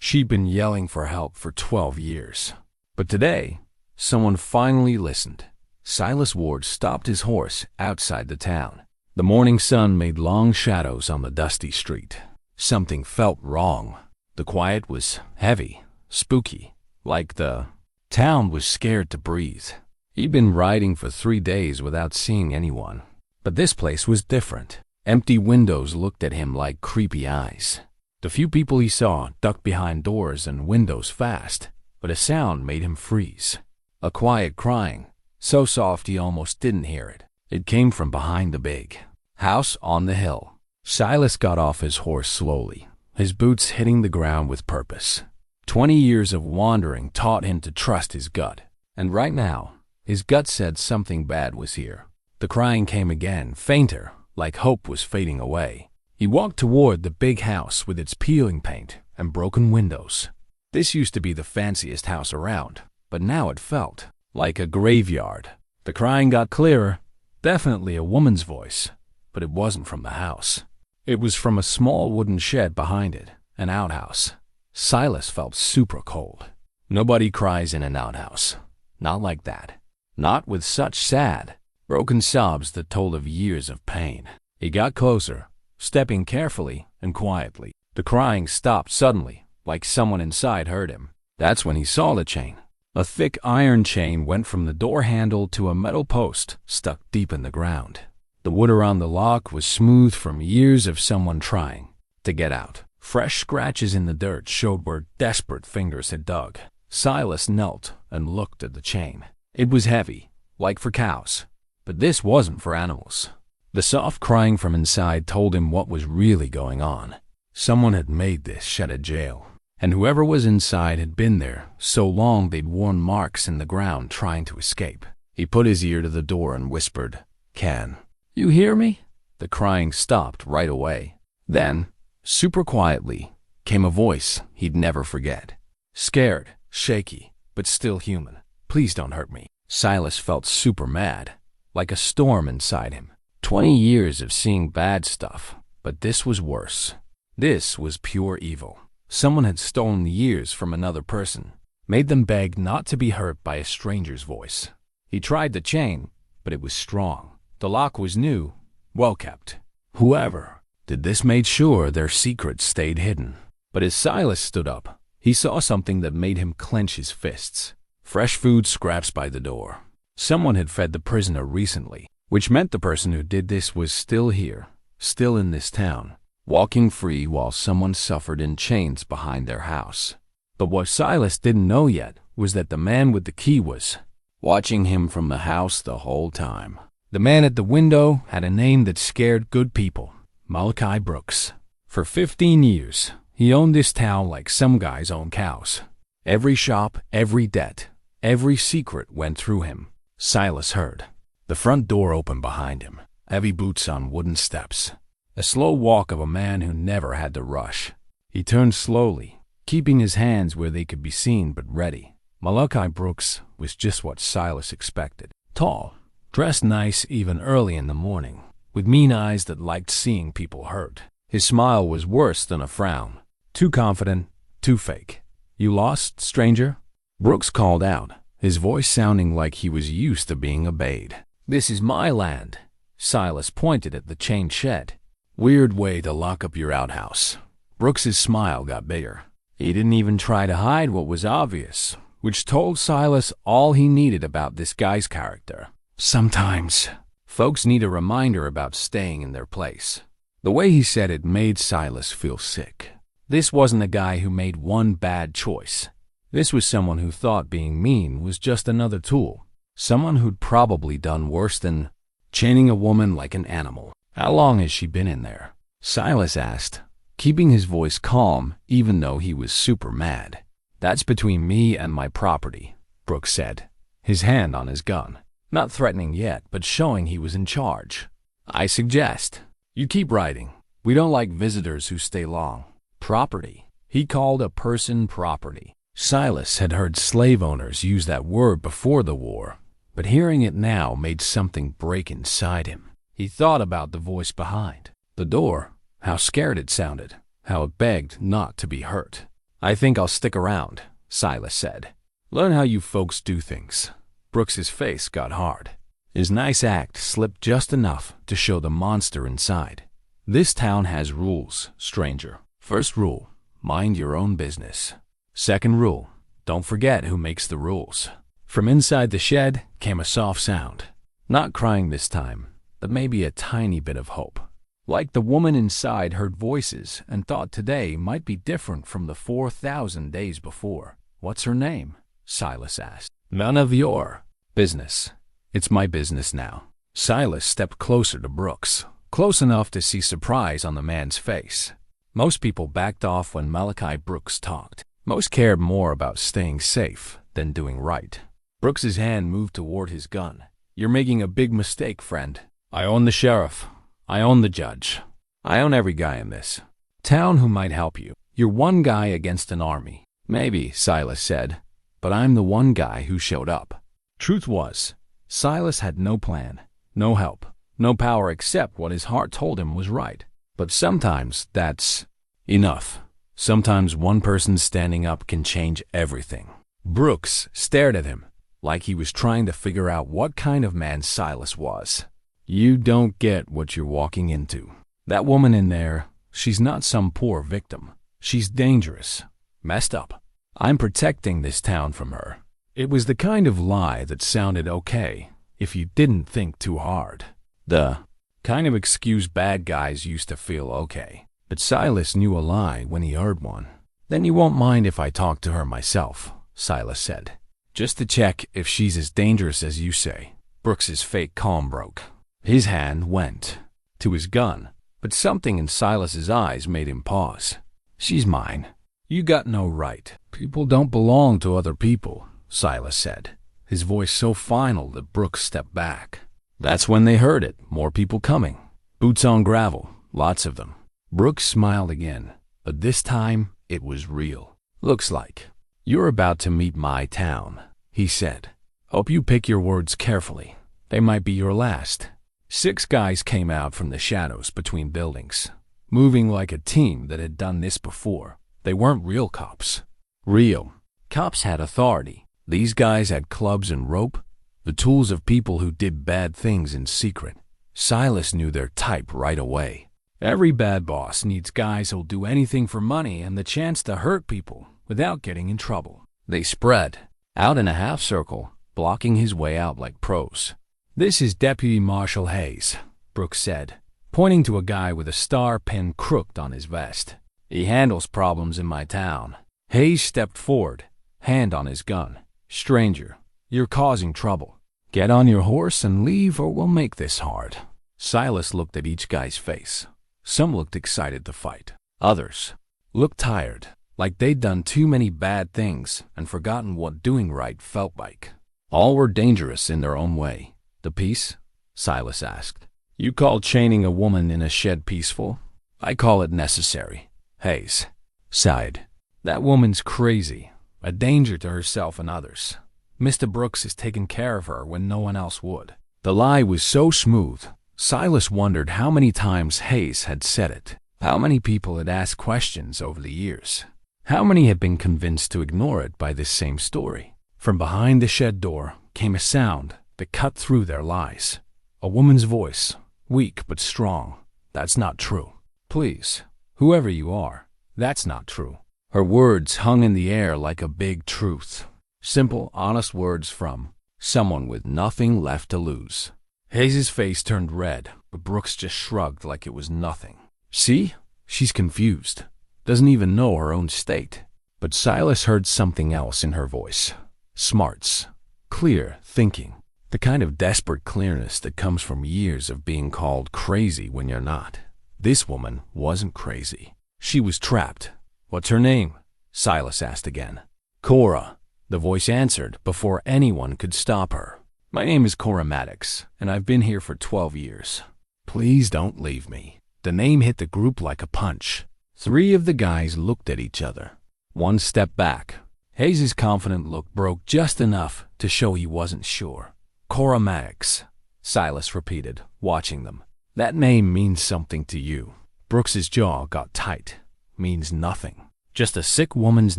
She'd been yelling for help for 12 years. But today, someone finally listened. Silas Ward stopped his horse outside the town. The morning sun made long shadows on the dusty street. Something felt wrong. The quiet was heavy, spooky, like the town was scared to breathe. He'd been riding for 3 days without seeing anyone. But this place was different. Empty windows looked at him like creepy eyes. The few people he saw ducked behind doors and windows fast, but a sound made him freeze. A quiet crying, so soft he almost didn't hear it. It came from behind the big house on the hill. Silas got off his horse slowly, his boots hitting the ground with purpose. 20 years of wandering taught him to trust his gut, and right now, his gut said something bad was here. The crying came again, fainter, like hope was fading away. He walked toward the big house with its peeling paint and broken windows. This used to be the fanciest house around, but now it felt like a graveyard. The crying got clearer, definitely a woman's voice, but it wasn't from the house. It was from a small wooden shed behind it, an outhouse. Silas felt super cold. Nobody cries in an outhouse. Not like that. Not with such sad, broken sobs that told of years of pain. He got closer, stepping carefully and quietly. The crying stopped suddenly, like someone inside heard him. That's when he saw the chain. A thick iron chain went from the door handle to a metal post stuck deep in the ground. The wood around the lock was smooth from years of someone trying to get out. Fresh scratches in the dirt showed where desperate fingers had dug. Silas knelt and looked at the chain. It was heavy, like for cows, but this wasn't for animals. The soft crying from inside told him what was really going on. Someone had made this shed a jail, and whoever was inside had been there so long they'd worn marks in the ground trying to escape. He put his ear to the door and whispered, "Can you hear me?" The crying stopped right away. Then, super quietly, came a voice he'd never forget. Scared, shaky, but still human. "Please don't hurt me." Silas felt super mad, like a storm inside him. 20 years of seeing bad stuff, but this was worse. This was pure evil. Someone had stolen years from another person, made them beg not to be hurt by a stranger's voice. He tried the chain, but it was strong. The lock was new, well kept. Whoever did this made sure their secrets stayed hidden. But as Silas stood up, he saw something that made him clench his fists. Fresh food scraps by the door. Someone had fed the prisoner recently, which meant the person who did this was still here, still in this town, walking free while someone suffered in chains behind their house. But what Silas didn't know yet was that the man with the key was watching him from the house the whole time. The man at the window had a name that scared good people, Malachi Brooks. For 15 years, he owned this town like some guys own cows. Every shop, every debt, every secret went through him. Silas heard. The front door opened behind him, heavy boots on wooden steps. A slow walk of a man who never had to rush. He turned slowly, keeping his hands where they could be seen but ready. Malachi Brooks was just what Silas expected. Tall, dressed nice even early in the morning, with mean eyes that liked seeing people hurt. His smile was worse than a frown. Too confident, too fake. "You lost, stranger?" Brooks called out, his voice sounding like he was used to being obeyed. "This is my land." Silas pointed at the chained shed. "Weird way to lock up your outhouse." Brooks's smile got bigger. He didn't even try to hide what was obvious, which told Silas all he needed about this guy's character. Sometimes, folks need a reminder about staying in their place. The way he said it made Silas feel sick. This wasn't a guy who made one bad choice. This was someone who thought being mean was just another tool. Someone who'd probably done worse than chaining a woman like an animal. "How long has she been in there?" Silas asked, keeping his voice calm even though he was super mad. "That's between me and my property," Brooks said, his hand on his gun. Not threatening yet, but showing he was in charge. "I suggest you keep riding. We don't like visitors who stay long." Property. He called a person property. Silas had heard slave owners use that word before the war, but hearing it now made something break inside him. He thought about the voice behind the door, how scared it sounded, how it begged not to be hurt. I think I'll stick around, Silas said. Learn how you folks do things. Brooks's face got hard. His nice act slipped just enough to show the monster inside. This town has rules, stranger. First rule, mind your own business. Second rule, don't forget who makes the rules. From inside the shed came a soft sound. Not crying this time, but maybe a tiny bit of hope. Like the woman inside heard voices and thought today might be different from the 4,000 days before. What's her name? Silas asked. None of your business. It's my business now. Silas stepped closer to Brooks, close enough to see surprise on the man's face. Most people backed off when Malachi Brooks talked. Most cared more about staying safe than doing right. Brooks's hand moved toward his gun. You're making a big mistake, friend. I own the sheriff. I own the judge. I own every guy in this town who might help you. You're one guy against an army. Maybe, Silas said, but I'm the one guy who showed up. Truth was, Silas had no plan, no help, no power except what his heart told him was right. But sometimes that's enough. Sometimes one person standing up can change everything. Brooks stared at him like he was trying to figure out what kind of man Silas was. You don't get what you're walking into. That woman in there, she's not some poor victim. She's dangerous, messed up. I'm protecting this town from her. It was the kind of lie that sounded okay if you didn't think too hard. The kind of excuse bad guys used to feel okay. But Silas knew a lie when he heard one. Then you won't mind if I talk to her myself, Silas said. Just to check if she's as dangerous as you say. Brooks's fake calm broke. His hand went to his gun, but something in Silas's eyes made him pause. She's mine. You got no right. People don't belong to other people, Silas said, his voice so final that Brooks stepped back. That's when they heard it, more people coming. Boots on gravel, lots of them. Brooks smiled again, but this time it was real. Looks like you're about to meet my town, he said. Hope you pick your words carefully. They might be your last. 6 guys came out from the shadows between buildings, moving like a team that had done this before. They weren't real cops. Real cops had authority. These guys had clubs and rope, the tools of people who did bad things in secret. Silas knew their type right away. Every bad boss needs guys who'll do anything for money and the chance to hurt people without getting in trouble. They spread out in a half circle, blocking his way out like pros. This is Deputy Marshal Hayes, Brooks said, pointing to a guy with a star pin crooked on his vest. He handles problems in my town. Hayes stepped forward, hand on his gun. Stranger, you're causing trouble. Get on your horse and leave or we'll make this hard. Silas looked at each guy's face. Some looked excited to fight. Others looked tired, like they'd done too many bad things and forgotten what doing right felt like. All were dangerous in their own way. The peace? Silas asked. You call chaining a woman in a shed peaceful? I call it necessary. Hayes sighed. That woman's crazy, a danger to herself and others. Mr. Brooks is taking care of her when no one else would. The lie was so smooth, Silas wondered how many times Hayes had said it, how many people had asked questions over the years, how many had been convinced to ignore it by this same story. From behind the shed door came a sound that cut through their lies. A woman's voice, weak but strong. That's not true. Please, whoever you are, that's not true. Her words hung in the air like a big truth. Simple, honest words from someone with nothing left to lose. Hayes' face turned red, but Brooks just shrugged like it was nothing. See? She's confused. Doesn't even know her own state. But Silas heard something else in her voice. Smarts. Clear thinking. The kind of desperate clearness that comes from years of being called crazy when you're not. This woman wasn't crazy. She was trapped. What's her name? Silas asked again. Cora. The voice answered before anyone could stop her. My name is Cora Maddox, and I've been here for 12 years. Please don't leave me. The name hit the group like a punch. 3 of the guys looked at each other. One stepped back. Hayes' confident look broke just enough to show he wasn't sure. Cora Maddox, Silas repeated, watching them. That name means something to you. Brooks's jaw got tight. Means nothing. Just a sick woman's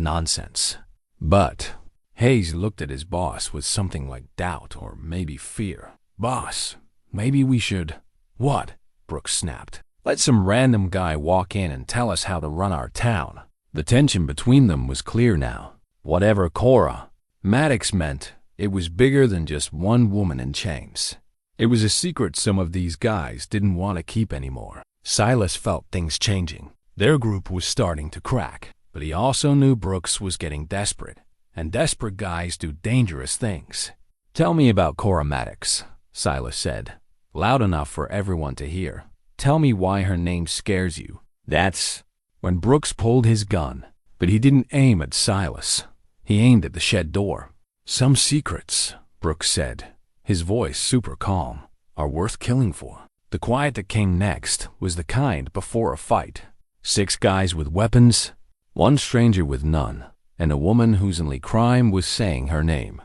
nonsense. But Hayes looked at his boss with something like doubt or maybe fear. Boss, maybe we should… What? Brooks snapped. Let some random guy walk in and tell us how to run our town. The tension between them was clear now. Whatever Cora Maddox meant, it was bigger than just one woman in chains. It was a secret some of these guys didn't want to keep anymore. Silas felt things changing. Their group was starting to crack, but he also knew Brooks was getting desperate, and desperate guys do dangerous things. Tell me about Cora Maddox, Silas said, loud enough for everyone to hear. Tell me why her name scares you. That's when Brooks pulled his gun, but he didn't aim at Silas. He aimed at the shed door. Some secrets, Brooks said, his voice super calm, are worth killing for. The quiet that came next was the kind before a fight. 6 guys with weapons, 1 stranger with none, and a woman whose only crime was saying her name.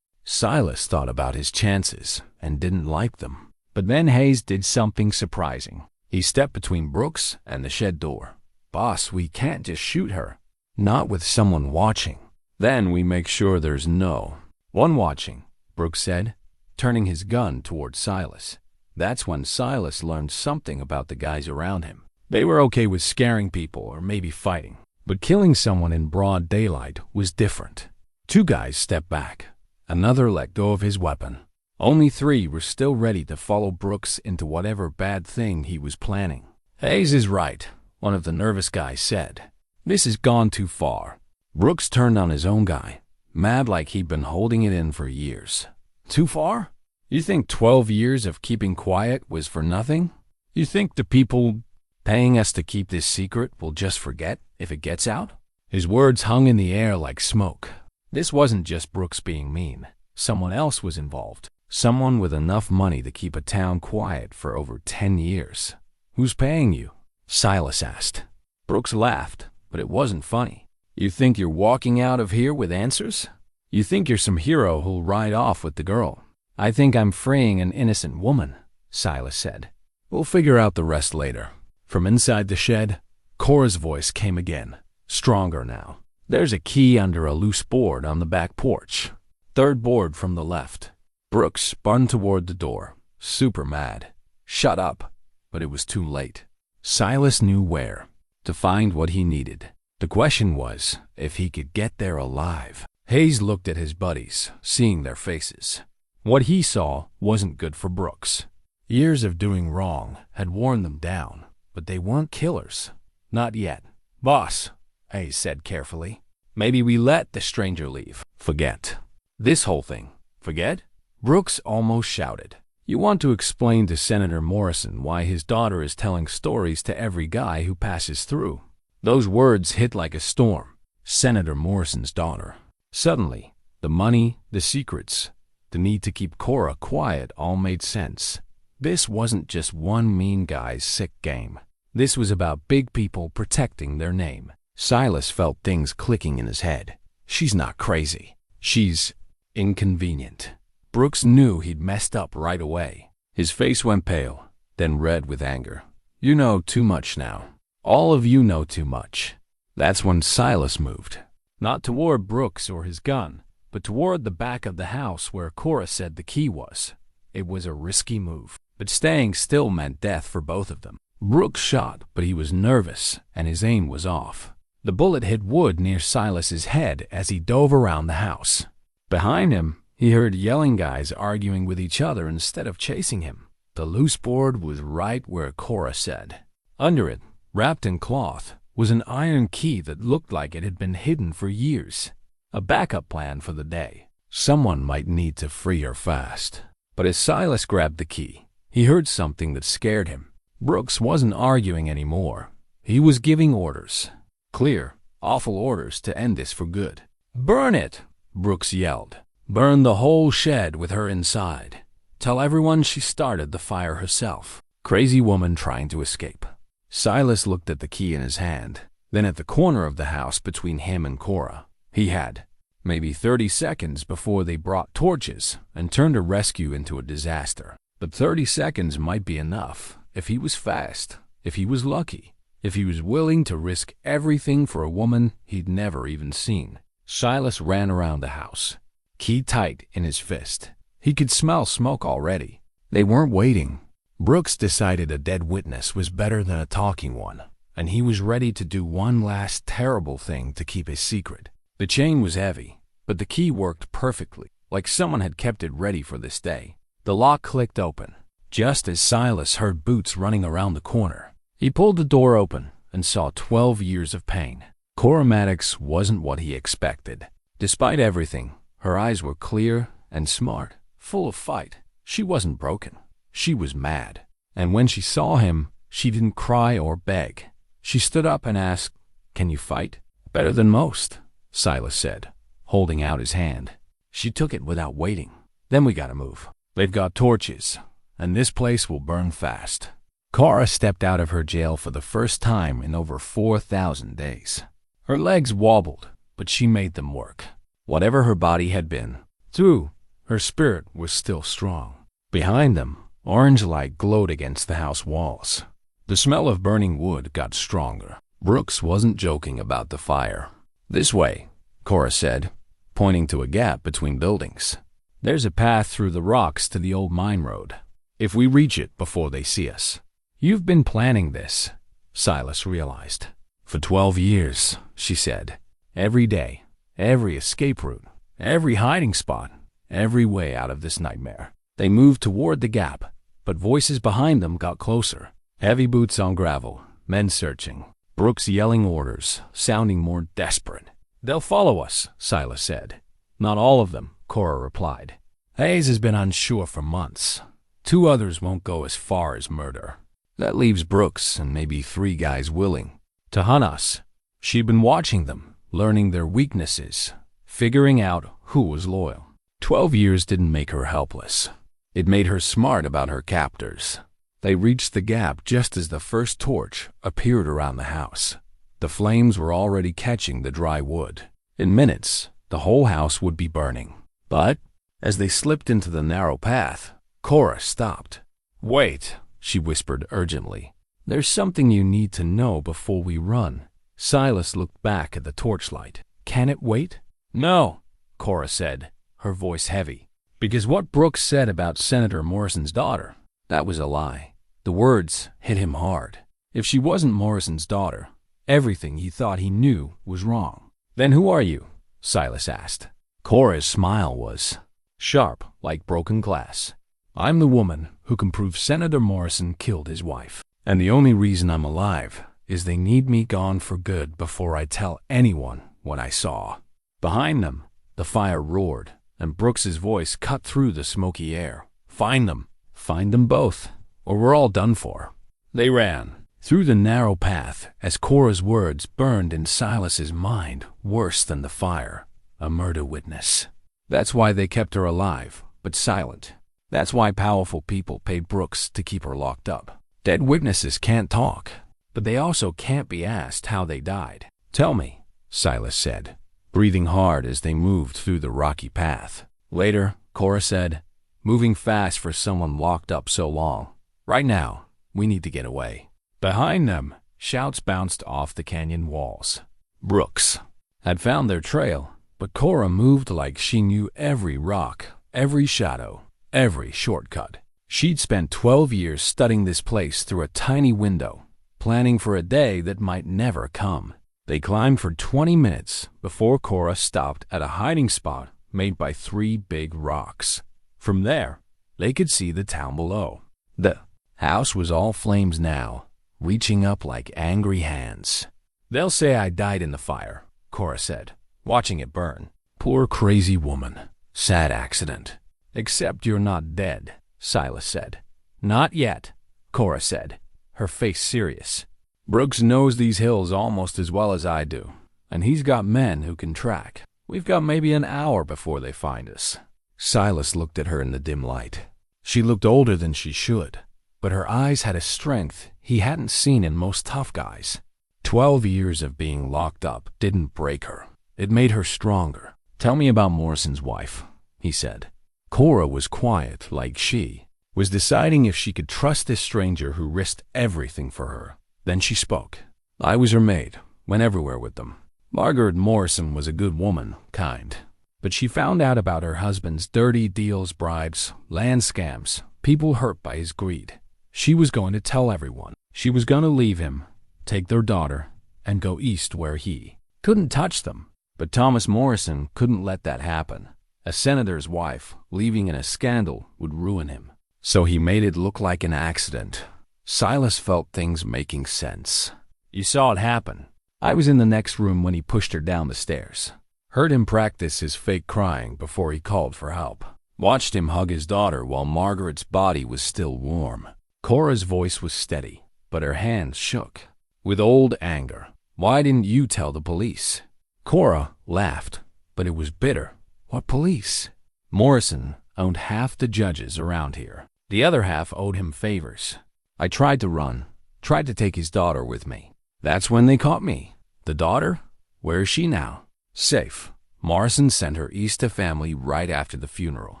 Silas thought about his chances and didn't like them. But then Hayes did something surprising. He stepped between Brooks and the shed door. Boss, we can't just shoot her. Not with someone watching. Then we make sure there's no one watching, Brooks said, turning his gun toward Silas. That's when Silas learned something about the guys around him. They were okay with scaring people or maybe fighting, but killing someone in broad daylight was different. 2 guys stepped back. Another let go of his weapon. Only 3 were still ready to follow Brooks into whatever bad thing he was planning. Hayes is right, one of the nervous guys said. This has gone too far. Brooks turned on his own guy, mad like he'd been holding it in for years. Too far? You think 12 years of keeping quiet was for nothing? You think the people paying us to keep this secret will just forget if it gets out? His words hung in the air like smoke. This wasn't just Brooks being mean. Someone else was involved. Someone with enough money to keep a town quiet for over 10 years. Who's paying you? Silas asked. Brooks laughed, but it wasn't funny. You think you're walking out of here with answers? You think you're some hero who'll ride off with the girl? I think I'm freeing an innocent woman, Silas said. We'll figure out the rest later. From inside the shed, Cora's voice came again, stronger now. There's a key under a loose board on the back porch. 3rd board from the left. Brooks spun toward the door, super mad. Shut up. But it was too late. Silas knew where to find what he needed. The question was if he could get there alive. Hayes looked at his buddies, seeing their faces. What he saw wasn't good for Brooks. Years of doing wrong had worn them down, but they weren't killers. Not yet. Boss, Hayes said carefully, maybe we let the stranger leave. Forget this whole thing. Forget? Brooks almost shouted. You want to explain to Senator Morrison why his daughter is telling stories to every guy who passes through. Those words hit like a storm. Senator Morrison's daughter. Suddenly, the money, the secrets, the need to keep Cora quiet all made sense. This wasn't just one mean guy's sick game. This was about big people protecting their name. Silas felt things clicking in his head. She's not crazy. She's inconvenient. Brooks knew he'd messed up right away. His face went pale, then red with anger. You know too much now. All of you know too much. That's when Silas moved. Not toward Brooks or his gun, but toward the back of the house where Cora said the key was. It was a risky move, but staying still meant death for both of them. Brooks shot, but he was nervous, and his aim was off. The bullet hit wood near Silas's head as he dove around the house. Behind him, he heard yelling guys arguing with each other instead of chasing him. The loose board was right where Cora said. Under it, wrapped in cloth, was an iron key that looked like it had been hidden for years. A backup plan for the day. Someone might need to free her fast. But as Silas grabbed the key, he heard something that scared him. Brooks wasn't arguing anymore. He was giving orders. Clear, awful orders to end this for good. Burn it, Brooks yelled. Burn the whole shed with her inside. Tell everyone she started the fire herself. Crazy woman trying to escape. Silas looked at the key in his hand, then at the corner of the house between him and Cora. He had maybe 30 seconds before they brought torches and turned a rescue into a disaster. But 30 seconds might be enough if he was fast, if he was lucky. if he was willing to risk everything for a woman he'd never even seen. Silas ran around the house, key tight in his fist. He could smell smoke already. They weren't waiting. Brooks decided a dead witness was better than a talking one, and he was ready to do one last terrible thing to keep his secret. The chain was heavy, but the key worked perfectly, like someone had kept it ready for this day. The lock clicked open, just as Silas heard boots running around the corner. He pulled the door open and saw 12 years of pain. Cora Maddox wasn't what he expected. Despite everything, her eyes were clear and smart, full of fight. She wasn't broken. She was mad. And when she saw him, she didn't cry or beg. She stood up and asked, "Can you fight?" "Better than most," Silas said, holding out his hand. She took it without waiting. "Then we gotta move. They've got torches, and this place will burn fast." Cora stepped out of her jail for the first time in over 4,000 days. Her legs wobbled, but she made them work. Whatever her body had been through, her spirit was still strong. Behind them, orange light glowed against the house walls. The smell of burning wood got stronger. Brooks wasn't joking about the fire. "This way," Cora said, pointing to a gap between buildings. "There's a path through the rocks to the old mine road, if we reach it before they see us." "You've been planning this," Silas realized. "For 12 years," she said. "Every day, every escape route, every hiding spot, every way out of this nightmare." They moved toward the gap, but voices behind them got closer. Heavy boots on gravel, men searching, Brooks yelling orders, sounding more desperate. "They'll follow us," Silas said. "Not all of them," Cora replied. "Hayes has been unsure for months. 2 others won't go as far as murder. That leaves Brooks and maybe 3 guys willing to hunt us." She'd been watching them, learning their weaknesses, figuring out who was loyal. 12 years didn't make her helpless. It made her smart about her captors. They reached the gap just as the first torch appeared around the house. The flames were already catching the dry wood. In minutes, the whole house would be burning. But as they slipped into the narrow path, Cora stopped. "Wait," she whispered urgently. "There's something you need to know before we run." Silas looked back at the torchlight. "Can it wait?" "No," Cora said, her voice heavy. "Because what Brooks said about Senator Morrison's daughter, that was a lie." The words hit him hard. If she wasn't Morrison's daughter, everything he thought he knew was wrong. "Then who are you?" Silas asked. Cora's smile was sharp, like broken glass. "I'm the woman who can prove Senator Morrison killed his wife. And the only reason I'm alive is they need me gone for good before I tell anyone what I saw." Behind them, the fire roared, and Brooks's voice cut through the smoky air. "Find them. Find them both, or we're all done for." They ran through the narrow path as Cora's words burned in Silas's mind worse than the fire. A murder witness. That's why they kept her alive, but silent. That's why powerful people paid Brooks to keep her locked up. Dead witnesses can't talk, but they also can't be asked how they died. "Tell me," Silas said, breathing hard as they moved through the rocky path. Later, Cora said, "Moving fast for someone locked up so long. Right now, we need to get away." Behind them, shouts bounced off the canyon walls. Brooks had found their trail, but Cora moved like she knew every rock, every shadow, every shortcut. She'd spent 12 years studying this place through a tiny window, planning for a day that might never come. They climbed for 20 minutes before Cora stopped at a hiding spot made by 3 big rocks. From there, they could see the town below. The house was all flames now, reaching up like angry hands. "They'll say I died in the fire," Cora said, watching it burn. "Poor crazy woman. Sad accident." "Except you're not dead," Silas said. "Not yet," Cora said, her face serious. "Brooks knows these hills almost as well as I do, and he's got men who can track. We've got maybe an hour before they find us." Silas looked at her in the dim light. She looked older than she should, but her eyes had a strength he hadn't seen in most tough guys. 12 years of being locked up didn't break her. It made her stronger. "Tell me about Morrison's wife," he said. Cora was quiet, like she was deciding if she could trust this stranger who risked everything for her. Then she spoke. I was her maid, went everywhere with them. Margaret Morrison was a good woman, kind. But she found out about her husband's dirty deals, bribes, land scams, people hurt by his greed. She was going to tell everyone. She was going to leave him, take their daughter, and go east where he couldn't touch them. But Thomas Morrison couldn't let that happen. A senator's wife leaving in a scandal would ruin him. So he made it look like an accident. Silas felt things making sense. You saw it happen. I was in the next room when he pushed her down the stairs. Heard him practice his fake crying before he called for help. Watched him hug his daughter while Margaret's body was still warm. Cora's voice was steady, but her hands shook with old anger. Why didn't you tell the police? Cora laughed, but it was bitter. What police? Morrison owned half the judges around here. The other half owed him favors. I tried to run, tried to take his daughter with me. That's when they caught me. The daughter? Where is she now? Safe. Morrison sent her east to family right after the funeral.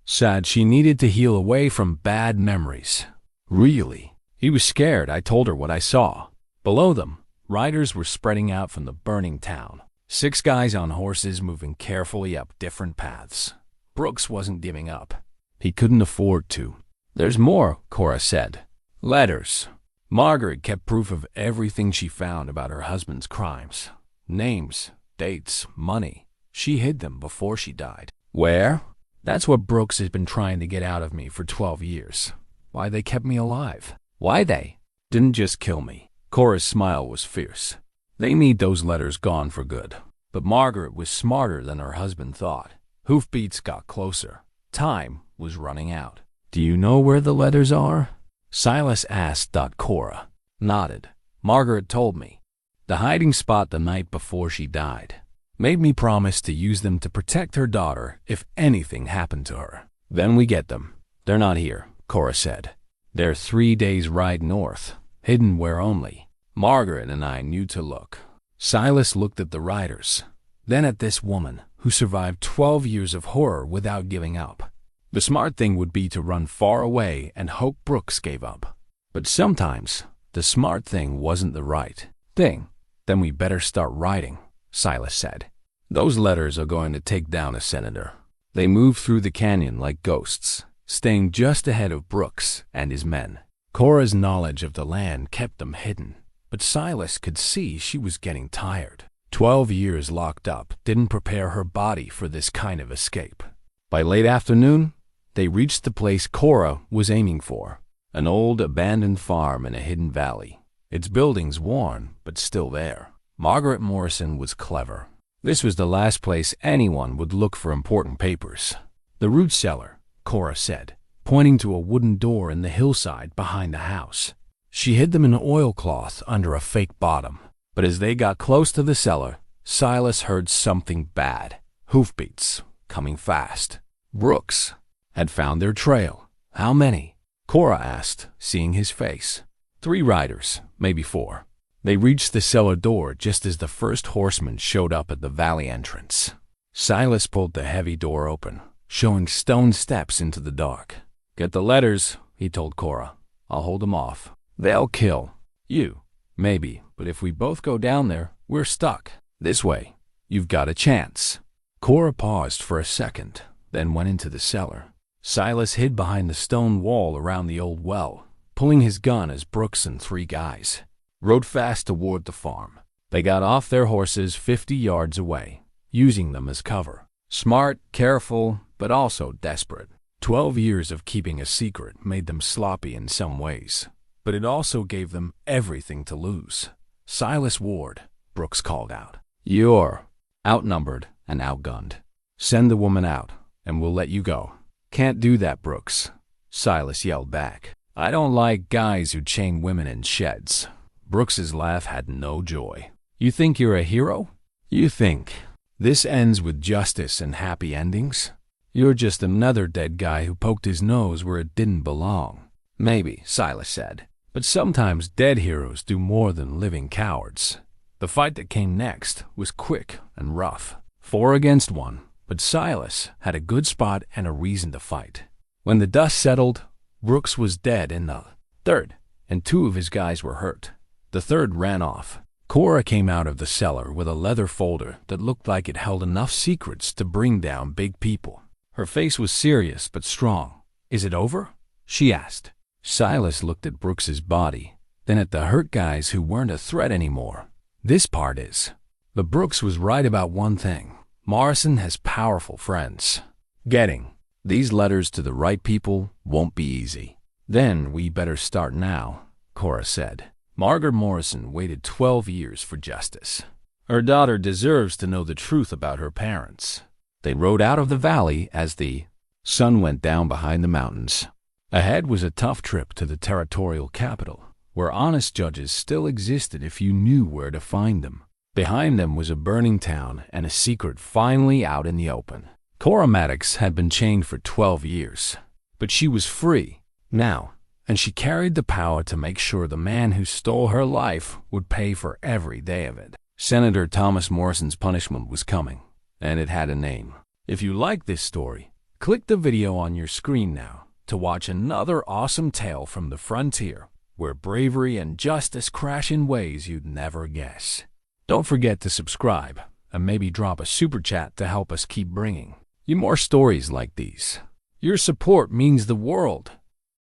Said she needed to heal away from bad memories. Really? He was scared. I told her what I saw. Below them, riders were spreading out from the burning town. 6 guys on horses moving carefully up different paths. Brooks wasn't giving up. He couldn't afford to. There's more, Cora said. Letters. Margaret kept proof of everything she found about her husband's crimes. Names, dates, money. She hid them before she died. Where? That's what Brooks has been trying to get out of me for 12 years. Why they kept me alive. Why they didn't just kill me. Cora's smile was fierce. They need those letters gone for good. But Margaret was smarter than her husband thought. Hoofbeats got closer. Time was running out. Do you know where the letters are? Silas asked. Cora nodded. Margaret told me. The hiding spot the night before she died. Made me promise to use them to protect her daughter if anything happened to her. Then we get them. They're not here, Cora said. They're 3 days' ride north, hidden where only Margaret and I knew to look. Silas looked at the riders, then at this woman who survived 12 years of horror without giving up. The smart thing would be to run far away and hope Brooks gave up. But sometimes the smart thing wasn't the right thing. Then we better start riding, Silas said. Those letters are going to take down a senator. They moved through the canyon like ghosts, staying just ahead of Brooks and his men. Cora's knowledge of the land kept them hidden, but Silas could see she was getting tired. 12 years locked up didn't prepare her body for this kind of escape. By late afternoon, they reached the place Cora was aiming for, an old abandoned farm in a hidden valley. Its buildings worn, but still there. Margaret Morrison was clever. This was the last place anyone would look for important papers. The root cellar, Cora said, pointing to a wooden door in the hillside behind the house. She hid them in oilcloth under a fake bottom. But as they got close to the cellar, Silas heard something bad. Hoofbeats, coming fast. Brooks had found their trail. How many? Cora asked, seeing his face. 3 riders, maybe 4. They reached the cellar door just as the first horseman showed up at the valley entrance. Silas pulled the heavy door open, showing stone steps into the dark. Get the letters, he told Cora. I'll hold them off. They'll kill you, maybe, but if we both go down there, we're stuck. This way, you've got a chance. Cora paused for a second, then went into the cellar. Silas hid behind the stone wall around the old well, pulling his gun as Brooks and 3 guys rode fast toward the farm. They got off their horses 50 yards away, using them as cover. Smart, careful, but also desperate. 12 years of keeping a secret made them sloppy in some ways, but it also gave them everything to lose. Silas Ward, Brooks called out. You're outnumbered and outgunned. Send the woman out, and we'll let you go. Can't do that, Brooks, Silas yelled back. I don't like guys who chain women in sheds. Brooks's laugh had no joy. You think you're a hero? You think this ends with justice and happy endings? You're just another dead guy who poked his nose where it didn't belong. Maybe, Silas said, but sometimes dead heroes do more than living cowards. The fight that came next was quick and rough. 4 against 1, but Silas had a good spot and a reason to fight. When the dust settled, Brooks was dead in the third, and 2 of his guys were hurt. The third ran off. Cora came out of the cellar with a leather folder that looked like it held enough secrets to bring down big people. Her face was serious but strong. "Is it over?" she asked. Silas looked at Brooks's body, then at the hurt guys who weren't a threat anymore. "This part is." But Brooks was right about one thing. Morrison has powerful friends. Getting these letters to the right people won't be easy. "Then we better start now," Cora said. Margaret Morrison waited 12 years for justice. Her daughter deserves to know the truth about her parents. They rode out of the valley as the sun went down behind the mountains. Ahead was a tough trip to the territorial capital, where honest judges still existed if you knew where to find them. Behind them was a burning town and a secret finally out in the open. Cora Maddox had been chained for 12 years, but she was free now, and she carried the power to make sure the man who stole her life would pay for every day of it. Senator Thomas Morrison's punishment was coming, and it had a name. If you like this story, click the video on your screen now to watch another awesome tale from the frontier, where bravery and justice crash in ways you'd never guess. Don't forget to subscribe and maybe drop a super chat to help us keep bringing you more stories like these. Your support means the world.